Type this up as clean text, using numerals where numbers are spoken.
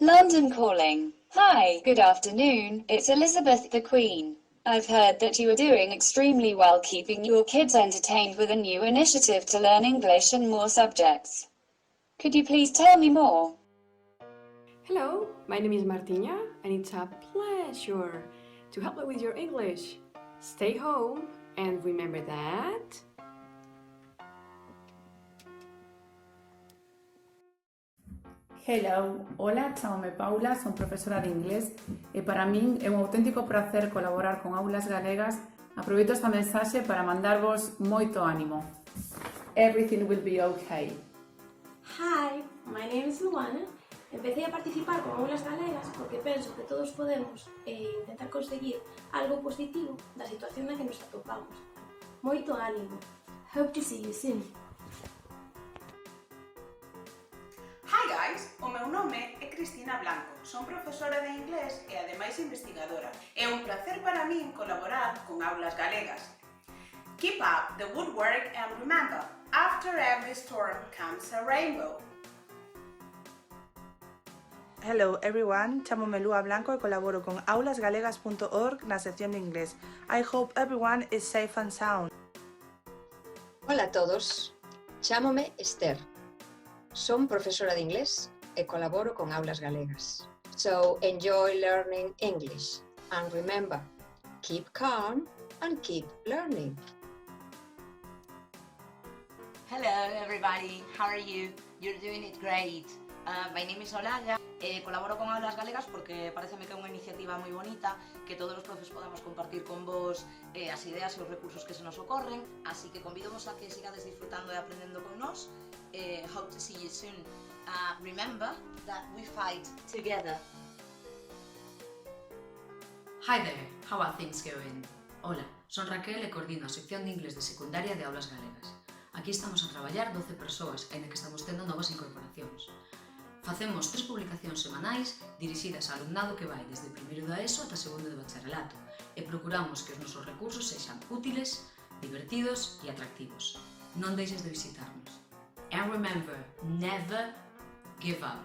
London calling. Hi, good afternoon, it's Elizabeth the Queen. I've heard that you are doing extremely well keeping your kids entertained with a new initiative to learn English and more subjects. Could you please tell me more? Hello, my name is Martina, and it's a pleasure to help you with your English. Stay home and remember that... Hello, hola, chámame Paula, son profesora de inglés e para min é un auténtico prazer colaborar con Aulas Galegas. Aproveito esta mensaxe para mandarvos moito ánimo. Everything will be okay. Hi, my name is Luana. Empecé a participar con Aulas Galegas porque penso que todos podemos intentar conseguir algo positivo da situación na que nos atopamos. Moito ánimo. Hope to see you soon. Hi guys, o meu nome é Cristina Blanco, son profesora de inglés e ademais investigadora. É un placer para min colaborar con Aulas Galegas. Keep up the good work and remember, after every storm comes a rainbow. Hello everyone, chámome Lua Blanco e colaboro con aulasgalegas.org na sección de inglés. I hope everyone is safe and sound. Hola a todos, chámome Esther. Son profesora de inglés e colaboro con Aulas Galegas. So enjoy learning English and remember, keep calm and keep learning. Hello everybody, how are you? You're doing it great. My name is Olaya. Colaboro con Aulas Galegas porque pareceme que é unha iniciativa moi bonita que todos os profes podamos compartir con vos as ideas e os recursos que se nos ocorren, así que convidamos a que sigades disfrutando e aprendendo con nós. Hope to see you soon. Remember that we fight together. Hi there, how are things going? Hola, son Raquel e coordino a sección de inglés de secundaria de Aulas Galegas. Aquí estamos a traballar 12 persoas, aínda que estamos tendo novas incorporacións. Facemos 3 publicacións semanais dirixidas ao alumnado que vai desde primeiro da ESO ata segundo de bacharelato e procuramos que os nosos recursos sexan útiles, divertidos e atractivos. Non deixes de visitarnos. And remember, never give up.